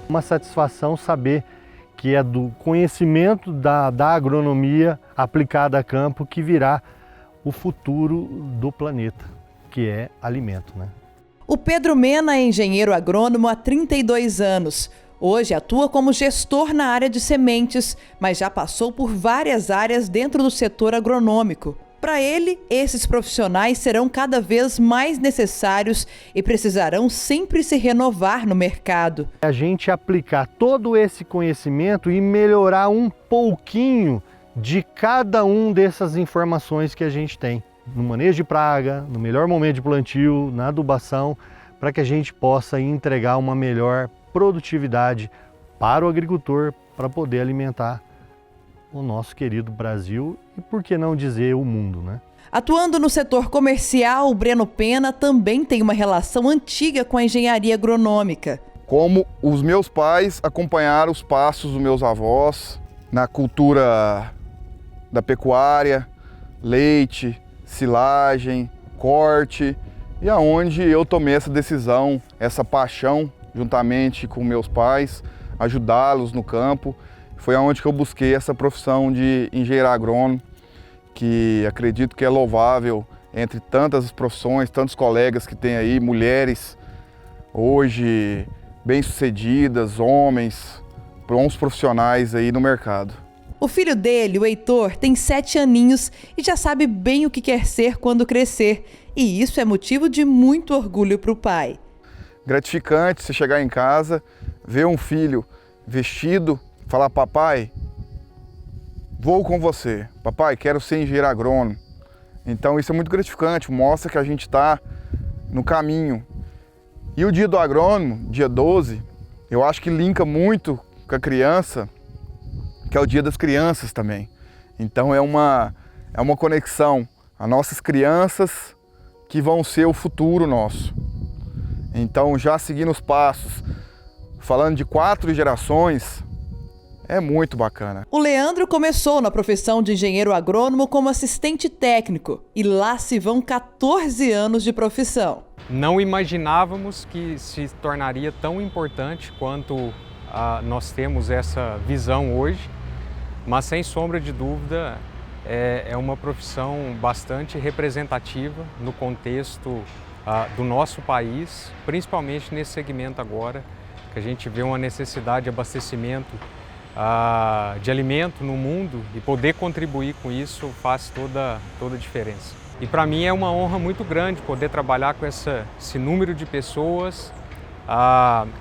Uma satisfação saber que é do conhecimento da agronomia aplicada a campo que virá o futuro do planeta, que é alimento, né? O Pedro Mena é engenheiro agrônomo há 32 anos. Hoje atua como gestor na área de sementes, mas já passou por várias áreas dentro do setor agronômico. Para ele, esses profissionais serão cada vez mais necessários e precisarão sempre se renovar no mercado. A gente aplicar todo esse conhecimento e melhorar um pouquinho de cada um dessas informações que a gente tem. No manejo de praga, no melhor momento de plantio, na adubação, para que a gente possa entregar uma melhor produtividade para o agricultor, para poder alimentar o nosso querido Brasil e, por que não dizer, o mundo, né? Atuando no setor comercial, o Breno Pena também tem uma relação antiga com a engenharia agronômica. Como os meus pais acompanharam os passos dos meus avós na cultura da pecuária, leite, silagem, corte, e aonde eu tomei essa decisão, essa paixão, juntamente com meus pais, ajudá-los no campo. Foi aonde que eu busquei essa profissão de engenheiro agrônomo, que acredito que é louvável entre tantas profissões, tantos colegas que tem aí, mulheres hoje bem-sucedidas, homens, bons profissionais aí no mercado. O filho dele, o Heitor, tem 7 aninhos e já sabe bem o que quer ser quando crescer. E isso é motivo de muito orgulho para o pai. Gratificante você chegar em casa, ver um filho vestido, falar: papai, vou com você. Papai, quero ser engenheiro agrônomo. Então isso é muito gratificante, mostra que a gente está no caminho. E o dia do agrônomo, dia 12, eu acho que linka muito com a criança, que é o dia das crianças também. Então é uma conexão. As nossas crianças que vão ser o futuro nosso. Então, já seguindo os passos, falando de 4 gerações, é muito bacana. O Leandro começou na profissão de engenheiro agrônomo como assistente técnico e lá se vão 14 anos de profissão. Não imaginávamos que se tornaria tão importante quanto nós temos essa visão hoje, mas sem sombra de dúvida é uma profissão bastante representativa no contexto do nosso país, principalmente nesse segmento agora, que a gente vê uma necessidade de abastecimento de alimento no mundo, e poder contribuir com isso faz toda a diferença. E para mim é uma honra muito grande poder trabalhar com esse número de pessoas,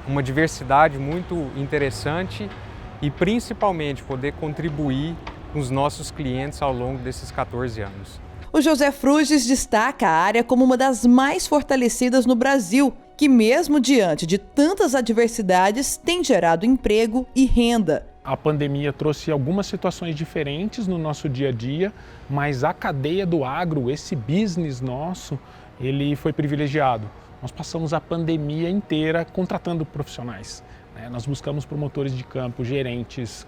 uma diversidade muito interessante e principalmente poder contribuir com os nossos clientes ao longo desses 14 anos. O José Fruges destaca a área como uma das mais fortalecidas no Brasil, que mesmo diante de tantas adversidades tem gerado emprego e renda. A pandemia trouxe algumas situações diferentes no nosso dia a dia, mas a cadeia do agro, esse business nosso, ele foi privilegiado. Nós passamos a pandemia inteira contratando profissionais. Nós buscamos promotores de campo, gerentes,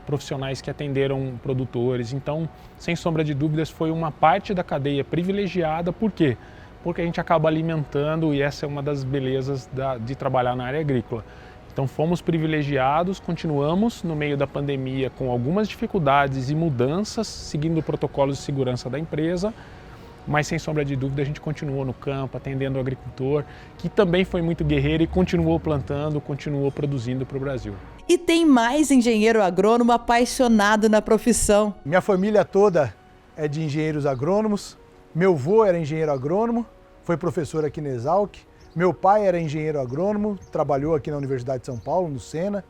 profissionais que atenderam produtores. Então, sem sombra de dúvidas, foi uma parte da cadeia privilegiada. Por quê? Porque a gente acaba alimentando, e essa é uma das belezas de trabalhar na área agrícola. Então fomos privilegiados, continuamos no meio da pandemia com algumas dificuldades e mudanças, seguindo protocolos de segurança da empresa, mas sem sombra de dúvida a gente continuou no campo, atendendo o agricultor, que também foi muito guerreiro e continuou plantando, continuou produzindo para o Brasil. E tem mais engenheiro agrônomo apaixonado na profissão. Minha família toda é de engenheiros agrônomos, meu avô era engenheiro agrônomo, foi professor aqui na Exalc. Meu pai era engenheiro agrônomo, trabalhou aqui na Universidade de São Paulo, no Sena.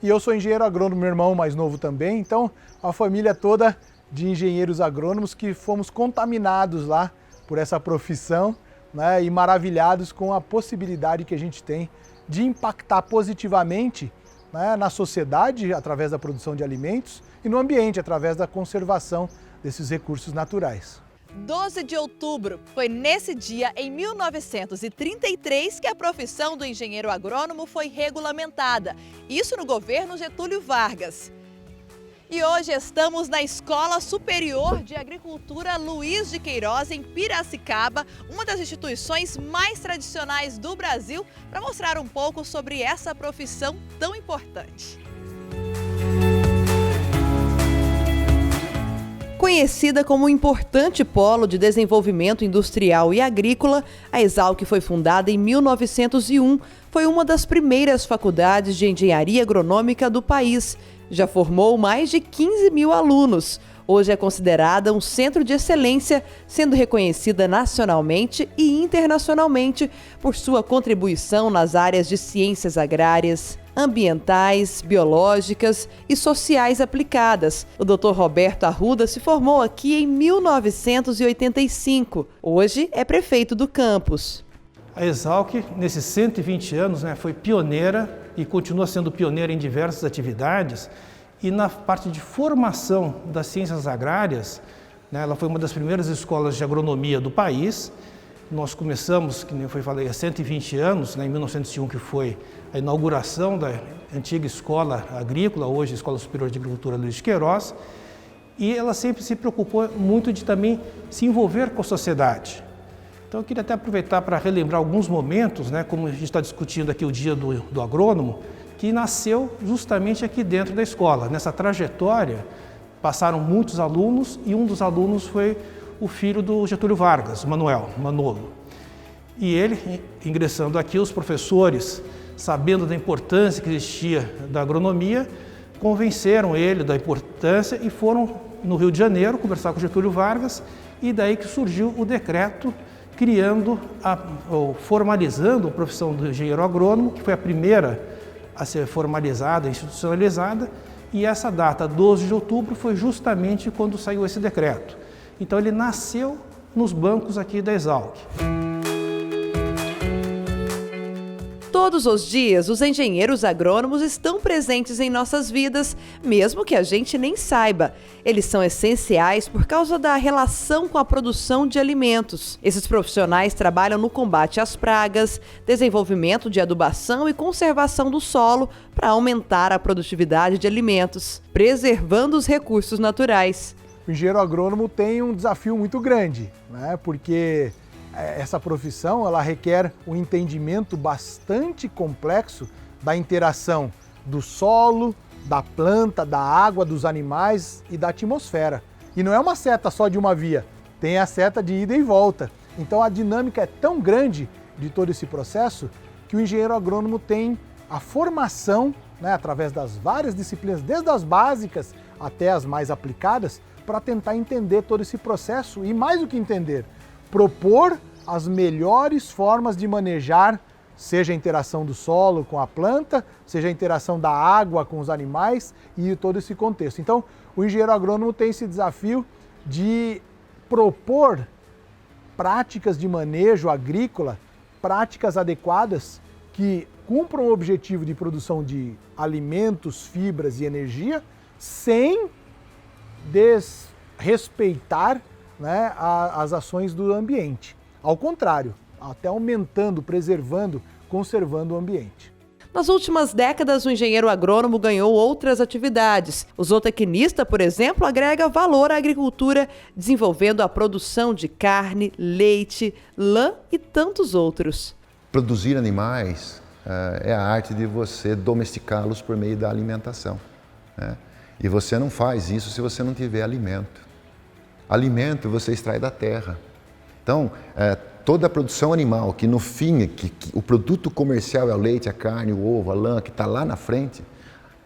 E eu sou engenheiro agrônomo, meu irmão mais novo também. Então, a família toda de engenheiros agrônomos que fomos contaminados lá por essa profissão, né, e maravilhados com a possibilidade que a gente tem de impactar positivamente, né, na sociedade, através da produção de alimentos, e no ambiente, através da conservação desses recursos naturais. 12 de outubro, foi nesse dia, em 1933, que a profissão do engenheiro agrônomo foi regulamentada. Isso no governo Getúlio Vargas. E hoje estamos na Escola Superior de Agricultura Luiz de Queiroz, em Piracicaba, uma das instituições mais tradicionais do Brasil, para mostrar um pouco sobre essa profissão tão importante. Conhecida como um importante polo de desenvolvimento industrial e agrícola, a Exalc foi fundada em 1901. Foi uma das primeiras faculdades de engenharia agronômica do país. Já formou mais de 15 mil alunos. Hoje é considerada um centro de excelência, sendo reconhecida nacionalmente e internacionalmente por sua contribuição nas áreas de ciências agrárias, ambientais, biológicas e sociais aplicadas. O Dr. Roberto Arruda se formou aqui em 1985. Hoje é prefeito do campus. A Exalc, nesses 120 anos, foi pioneira e continua sendo pioneira em diversas atividades. E na parte de formação das ciências agrárias, ela foi uma das primeiras escolas de agronomia do país. Nós começamos, que nem eu falei, há 120 anos, em 1901, que foi a inauguração da antiga escola agrícola, hoje Escola Superior de Agricultura Luiz de Queiroz. E ela sempre se preocupou muito de também se envolver com a sociedade. Então eu queria até aproveitar para relembrar alguns momentos, como a gente está discutindo aqui o dia do agrônomo, que nasceu justamente aqui dentro da escola. Nessa trajetória passaram muitos alunos e um dos alunos foi o filho do Getúlio Vargas, Manolo. E ele, ingressando aqui, os professores, sabendo da importância que existia da agronomia, convenceram ele da importância e foram no Rio de Janeiro conversar com o Getúlio Vargas, e daí que surgiu o decreto criando, ou formalizando a profissão do engenheiro agrônomo, que foi a primeira a ser formalizada, institucionalizada, e essa data, 12 de outubro, foi justamente quando saiu esse decreto. Então ele nasceu nos bancos aqui da Exalc. Todos os dias, os engenheiros agrônomos estão presentes em nossas vidas, mesmo que a gente nem saiba. Eles são essenciais por causa da relação com a produção de alimentos. Esses profissionais trabalham no combate às pragas, desenvolvimento de adubação e conservação do solo para aumentar a produtividade de alimentos, preservando os recursos naturais. O engenheiro agrônomo tem um desafio muito grande, porque essa profissão ela requer um entendimento bastante complexo da interação do solo, da planta, da água, dos animais e da atmosfera. E não é uma seta só de uma via, tem a seta de ida e volta. Então a dinâmica é tão grande de todo esse processo que o engenheiro agrônomo tem a formação, através das várias disciplinas, desde as básicas até as mais aplicadas, para tentar entender todo esse processo e, mais do que entender, propor as melhores formas de manejar, seja a interação do solo com a planta, seja a interação da água com os animais e todo esse contexto. Então, o engenheiro agrônomo tem esse desafio de propor práticas de manejo agrícola, práticas adequadas que cumpram o objetivo de produção de alimentos, fibras e energia, sem desrespeitar as ações do ambiente. Ao contrário, até aumentando, preservando, conservando o ambiente. Nas últimas décadas, o engenheiro agrônomo ganhou outras atividades. O zootecnista, por exemplo, agrega valor à agricultura, desenvolvendo a produção de carne, leite, lã e tantos outros. Produzir animais é a arte de você domesticá-los por meio da alimentação. E você não faz isso se você não tiver alimento. Alimento você extrai da terra. Então, toda a produção animal, que no fim, que o produto comercial é o leite, a carne, o ovo, a lã, que está lá na frente,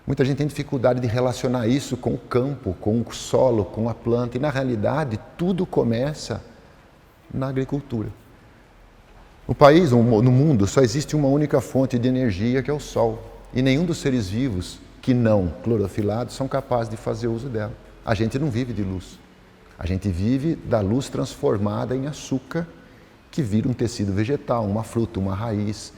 muita gente tem dificuldade de relacionar isso com o campo, com o solo, com a planta. E, na realidade, tudo começa na agricultura. No país, no mundo, só existe uma única fonte de energia, que é o sol. E nenhum dos seres vivos que não clorofilados são capazes de fazer uso dela. A gente não vive de luz. A gente vive da luz transformada em açúcar, que vira um tecido vegetal, uma fruta, uma raiz,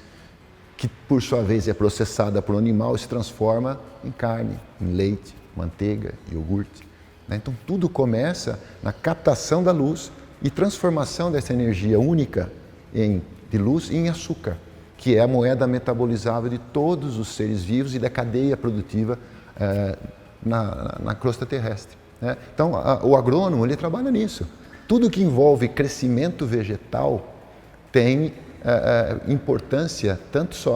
que por sua vez é processada por um animal e se transforma em carne, em leite, manteiga, iogurte. Então tudo começa na captação da luz e transformação dessa energia única de luz em açúcar, que é a moeda metabolizável de todos os seres vivos e da cadeia produtiva na crosta terrestre. Né? Então, o agrônomo ele trabalha nisso. Tudo que envolve crescimento vegetal tem importância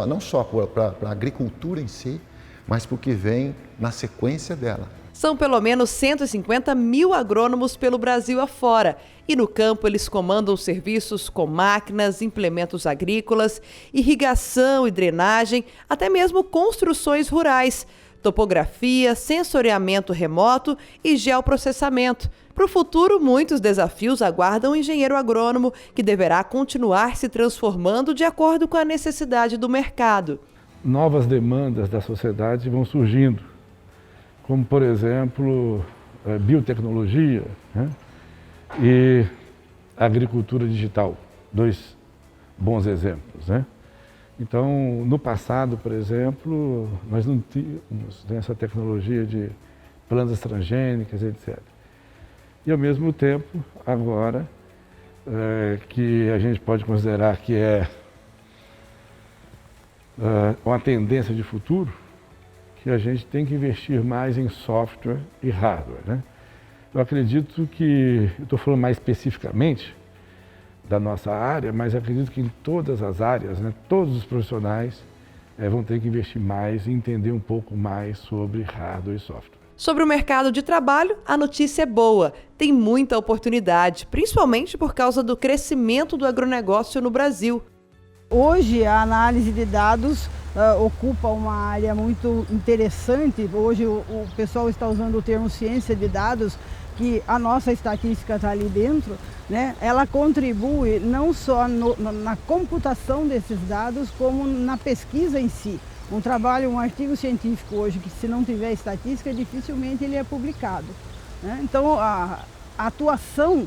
não só para a agricultura em si, mas para o que vem na sequência dela. São pelo menos 150 mil agrônomos pelo Brasil afora. E no campo eles comandam serviços com máquinas, implementos agrícolas, irrigação e drenagem, até mesmo construções rurais, topografia, sensoriamento remoto e geoprocessamento. Para o futuro, muitos desafios aguardam o engenheiro agrônomo, que deverá continuar se transformando de acordo com a necessidade do mercado. Novas demandas da sociedade vão surgindo, como, por exemplo, biotecnologia, né? E agricultura digital, 2 bons exemplos, né? Então, no passado, por exemplo, nós não tínhamos essa tecnologia de plantas transgênicas, etc. E, ao mesmo tempo, agora, que a gente pode considerar que é uma tendência de futuro, que a gente tem que investir mais em software e hardware, né? Eu acredito que, eu estou falando mais especificamente da nossa área, mas acredito que em todas as áreas, né, todos os profissionais vão ter que investir mais e entender um pouco mais sobre hardware e software. Sobre o mercado de trabalho, a notícia é boa. Tem muita oportunidade, principalmente por causa do crescimento do agronegócio no Brasil. Hoje, a análise de dados ocupa uma área muito interessante. Hoje, o pessoal está usando o termo ciência de dados, que a nossa estatística está ali dentro, né? Ela contribui não só na computação desses dados, como na pesquisa em si. Um artigo científico hoje, que se não tiver estatística, dificilmente ele é publicado, né? Então, a atuação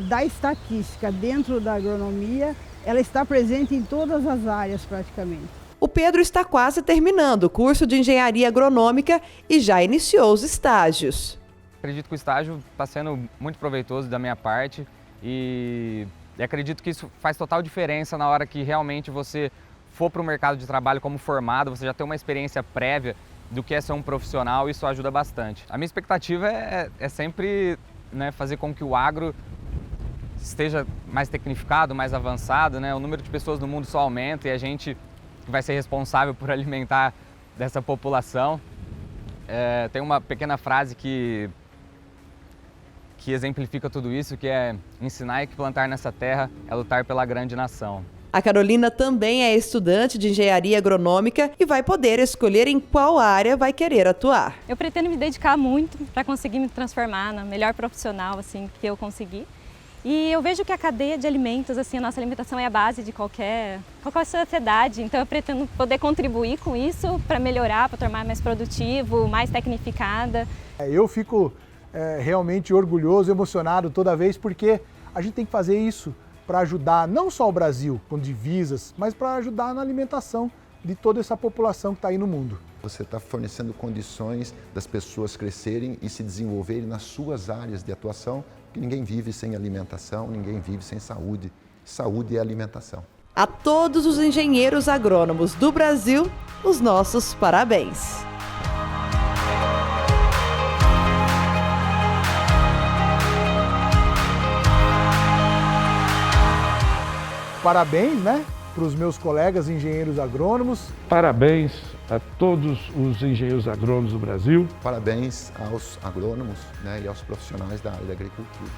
da estatística dentro da agronomia, ela está presente em todas as áreas praticamente. O Pedro está quase terminando o curso de engenharia agronômica e já iniciou os estágios. Acredito que o estágio está sendo muito proveitoso da minha parte e acredito que isso faz total diferença na hora que realmente você for para o mercado de trabalho como formado, você já tem uma experiência prévia do que é ser um profissional e isso ajuda bastante. A minha expectativa é sempre, né, fazer com que o agro esteja mais tecnificado, mais avançado, né? O número de pessoas no mundo só aumenta e a gente vai ser responsável por alimentar dessa população. Tem uma pequena frase que exemplifica tudo isso, que é: ensinar que plantar nessa terra é lutar pela grande nação. A Carolina também é estudante de engenharia agronômica e vai poder escolher em qual área vai querer atuar. Eu pretendo me dedicar muito para conseguir me transformar na melhor profissional assim, que eu conseguir. E eu vejo que a cadeia de alimentos, assim, a nossa alimentação é a base de qualquer sociedade, então eu pretendo poder contribuir com isso para melhorar, para tornar mais produtivo, mais tecnificada. Eu fico realmente orgulhoso, emocionado toda vez, porque a gente tem que fazer isso para ajudar não só o Brasil com divisas, mas para ajudar na alimentação de toda essa população que está aí no mundo. Você está fornecendo condições das pessoas crescerem e se desenvolverem nas suas áreas de atuação, porque ninguém vive sem alimentação, ninguém vive sem saúde. Saúde é alimentação. A todos os engenheiros agrônomos do Brasil, os nossos parabéns. Parabéns, né, para os meus colegas engenheiros agrônomos. Parabéns a todos os engenheiros agrônomos do Brasil. Parabéns aos agrônomos, né, e aos profissionais da área da agricultura.